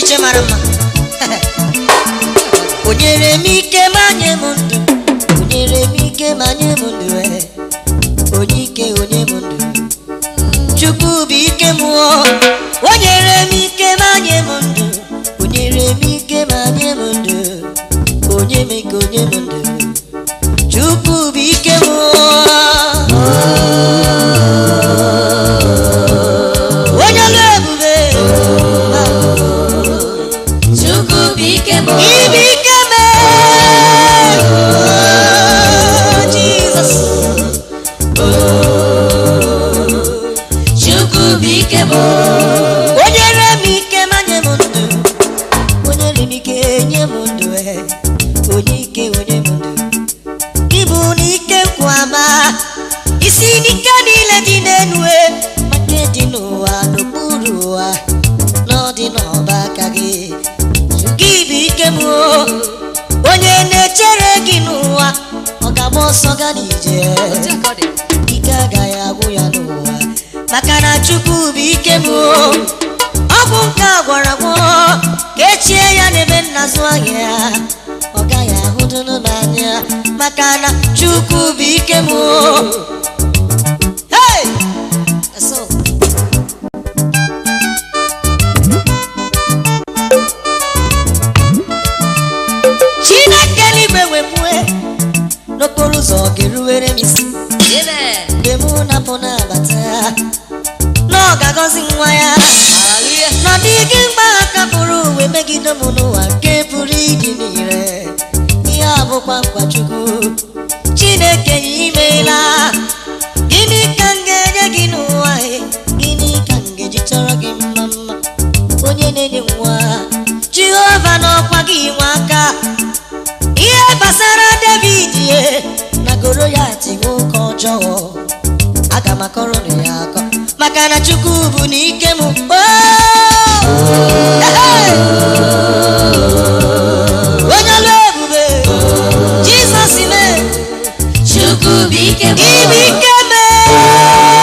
echiche mara mma. Onyere m ike manye m ndụ, onyere m ike manye m ndụ, onye ike onye m ndụ. Chukwu bụ ike m, onyere m ike manye m ndụ, onyere m ike manye m ndụ, onye m ike onye m ndụ. Chukwu bụ ike m, onye ọlụ ebube. Chukwu bụ ike m, Ibe ike m, Jesus. Chukwu bụ ike m, Onyere m ike manye m ndụ, onyere m ike nye m ndụ, onye ike onye m ndụ. Ịbụ n'ike nkwama, isi n'ike niile dị n'elu, maka dị n'ụwa n'okpuru ụwa, n'ọdị n'ọba aka gị. Gị bụ ike m, onye na-echere gị n'ụwa, ọ ga-agba ọsọ gaa n'ije. Ike agaghị agwụ ya n'ụwa, maka na Chukwu bụ ike m. Ọ bụ nke a gwara agwọ, ka echie ya n'ebe nnazụ ahịa, ọ gaghị ahụdụnụ n'anya, maka na Chukwu bụ ike m. Hey! That's all. Chineke n'igwe wepue n'okporo ụzọ ga-eruwere m isi. amen. Mgbe mụ na-apụ na-abata, na ọ ga-agọzi nwa ya. Hallelujah. Na dịghị mgbe aka pụrụ uwe megide m n'ụwa nke pụrụ ịdị n'ire. Ihe a bụkwa nkwa Chukwu. Chineke ya imeela. Gịnị ka m ga-enye gị n'ụwa? Gịnị ka m ga-eji chọrọ gị mma mma? Onye na-enye nwa, Jehova n'ọkwa gị nwe aka. Ihe gbasara David na Goliath nwoke ọjọọ, aga m akọrọ ya akọ, maka na Chukwu bụ n'ike m. Onye ọlụ ebube, Jizọs ime. Chukwu bụ ike m, Ibe ike m.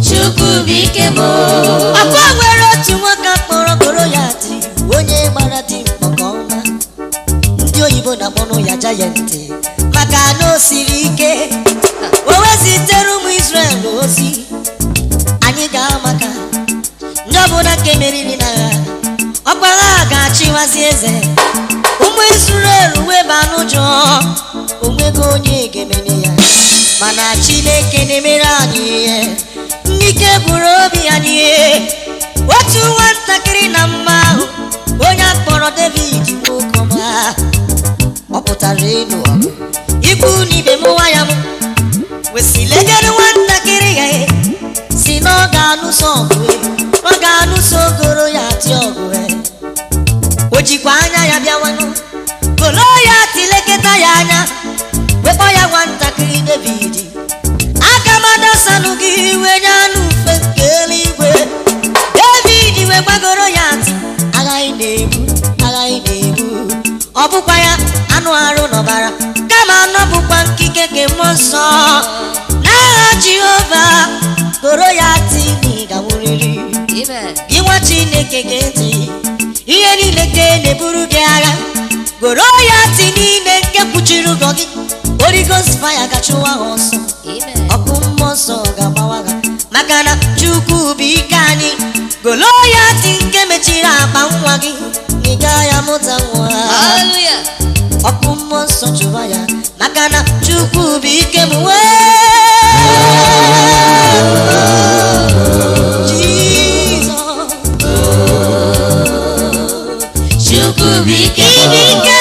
Chukwu bụ ike m, Ọkwa nwere otu nwoke kpọrọ Goliath, onye gbara dimkpa nke ọma. Ndị oyibo na-akpọnụ ya giant, maka na o siri ike. O wezitere ụmụ Israel ozi, anyị ga-amaka ndị ọbụla nke meriri n'agha, ọkwa ha ga-achịwazi eze. Ụmụ Israel weba n'ụjọ, onwego onye ga-emene ya, mana Chineke na-emere anyị ihe. N'ike gwụrụ obi anyị. Otu nwatakịrị na mma ahụ, onye akpọrọ David nwoke ọma, ọ pụtara elu ọgụ. Ikwu n'ibe m nwa ya m wesilegere nwatakịrị ya, si na ọ ga-anụso ọgụ, ọ ga-anụso Goliath ọgụ. O jikwa anya ya bịawanụ, Goliath lekọta ya anya, wekpọ ya nwatakịrị David. Aga m adasanụ gị iwe nye anụ ufe nke eluigwe. David wee gbagoro ya ntị, aghaghị na-egbu, aghaghị na-egbu. Ọ bụkwa ya anụ arụ n'ọbara, kama anọ bụkwa nkike nke mmụọ nsọ. N'aha Jehova, Goliath na ị ga-anwụrịrị. amen. Gị nwa Chineke gee ntị, ihe niile nke na-eburu gị agha, Goliath niile nke kpuchiri ụgwọ gị, Holy Ghost fire ga-achụwa ha ọsọ. Amen. Ọkụ mmụọ nsọ ga-agbawa ha, maka na Chukwu bụ ike anyị. Goliath nke mechiri akpa nwa gị, ị gaghị amụta nwa. Hallelujah. Ọkụ mmụọ nsọ chụwa ya, maka na Chukwu bụ ike m. Jesus. Chukwu bụ ike m, Ibe ike